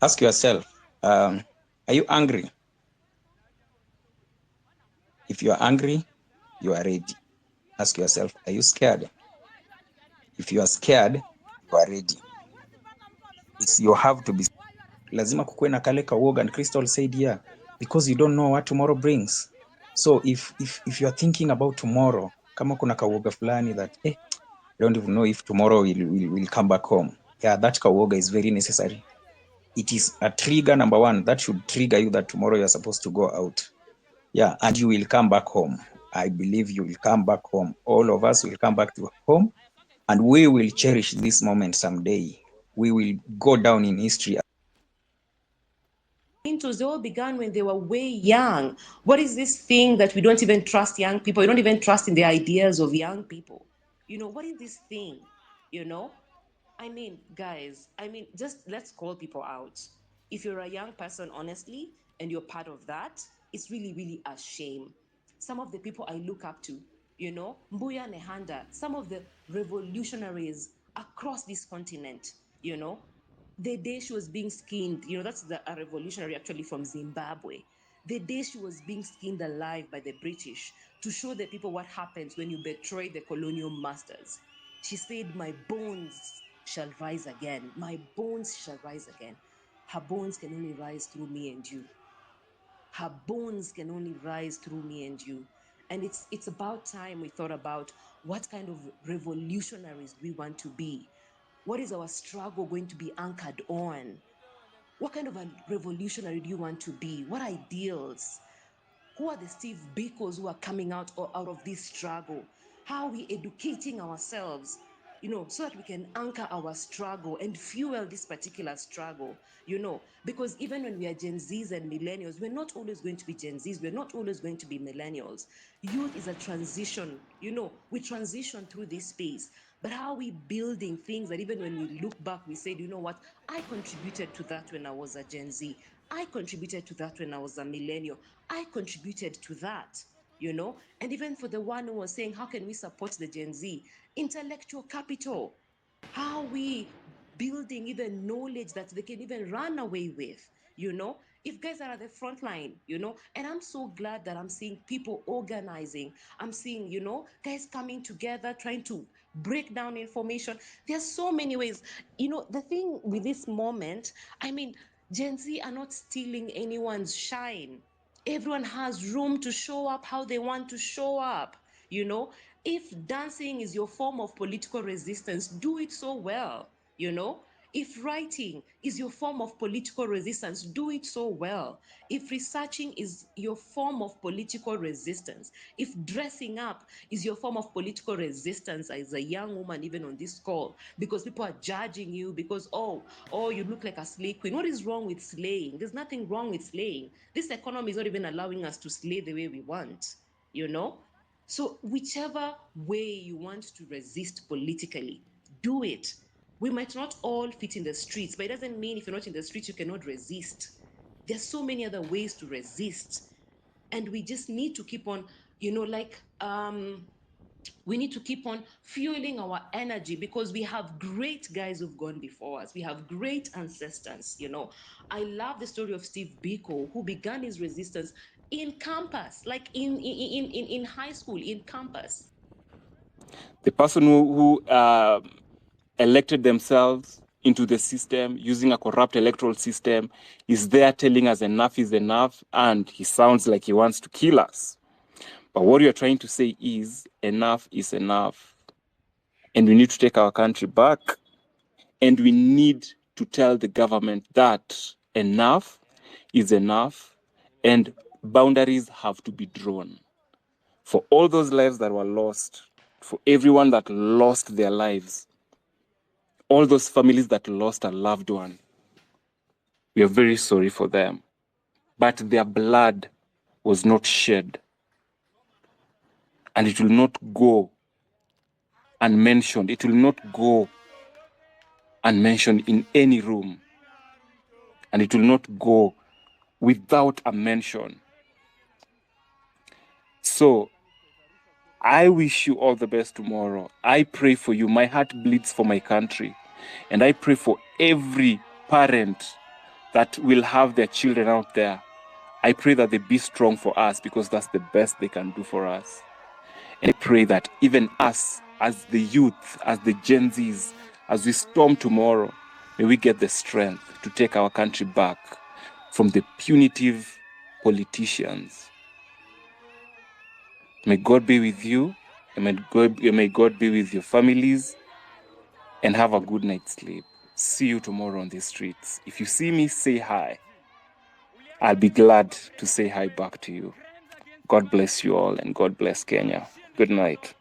Ask yourself, are you angry? If you are angry, you are ready. Ask yourself, are you scared? If you are scared, you are ready. It's you have to be. Lazima kukuwe na kale kawoga, and Crystal said, yeah, because you don't know what tomorrow brings. So if you are thinking about tomorrow, kama kuna kawoga fulani that, I don't even know if tomorrow will come back home. Yeah, that kawoga is very necessary. It is a trigger, number one, that should trigger you that tomorrow you're supposed to go out. Yeah, and you will come back home. I believe you will come back home. All of us will come back to home, and we will cherish this moment someday. We will go down in history. They all began when they were way young. What is this thing that we don't even trust young people? We don't even trust in the ideas of young people. What is this thing? You know? Guys, just let's call people out. If you're a young person, honestly, and you're part of that, it's really, really a shame. Some of the people I look up to, Mbuya Nehanda, some of the revolutionaries across this continent, the day she was being skinned, that's a revolutionary actually from Zimbabwe. The day she was being skinned alive by the British to show the people what happens when you betray the colonial masters. She said, my bones shall rise again. My bones shall rise again. Her bones can only rise through me and you. Her bones can only rise through me and you. And it's about time we thought about what kind of revolutionaries do we want to be? What is our struggle going to be anchored on? What kind of a revolutionary do you want to be? What ideals? Who are the Steve Bikos who are coming out of this struggle? How are we educating ourselves, so that we can anchor our struggle and fuel this particular struggle, because even when we are Gen Zs and millennials, we're not always going to be Gen Zs, we're not always going to be millennials. Youth is a transition, we transition through this space. But how are we building things that even when we look back, we said, you know what, I contributed to that when I was a Gen Z. I contributed to that when I was a millennial. I contributed to that, And even for the one who was saying, how can we support the Gen Z? Intellectual capital. How are we building even knowledge that they can even run away with, If guys are at the front line, and I'm so glad that I'm seeing people organizing. I'm seeing, guys coming together, trying to break down information. There's so many ways. The thing with this moment, Gen Z are not stealing anyone's shine. Everyone has room to show up how they want to show up. If dancing is your form of political resistance, do it so well. If writing is your form of political resistance, do it so well. If researching is your form of political resistance, if dressing up is your form of political resistance as a young woman, even on this call, because people are judging you because, oh, you look like a slay queen. What is wrong with slaying? There's nothing wrong with slaying. This economy is not even allowing us to slay the way we want, So whichever way you want to resist politically, do it. We might not all fit in the streets, but it doesn't mean if you're not in the streets, you cannot resist. There's so many other ways to resist. And we just need to keep on, we need to keep on fueling our energy because we have great guys who've gone before us. We have great ancestors, I love the story of Steve Biko, who began his resistance in campus, like in high school, in campus. The person who elected themselves into the system using a corrupt electoral system is there telling us enough is enough, and he sounds like he wants to kill us. But what you're trying to say is enough is enough. And we need to take our country back. And we need to tell the government that enough is enough and boundaries have to be drawn. For all those lives that were lost, for everyone that lost their lives, all those families that lost a loved one, we are very sorry for them. But their blood was not shed. And it will not go unmentioned. It will not go unmentioned in any room. And it will not go without a mention. So, I wish you all the best tomorrow. I pray for you. My heart bleeds for my country. And I pray for every parent that will have their children out there, I pray that they be strong for us, because that's the best they can do for us. And I pray that even us, as the youth, as the Gen Zs, as we storm tomorrow, may we get the strength to take our country back from the punitive politicians. May God be with you, and may God be with your families, and have a good night's sleep. See you tomorrow on the streets. If you see me, say hi. I'll be glad to say hi back to you. God bless you all, and God bless Kenya. Good night.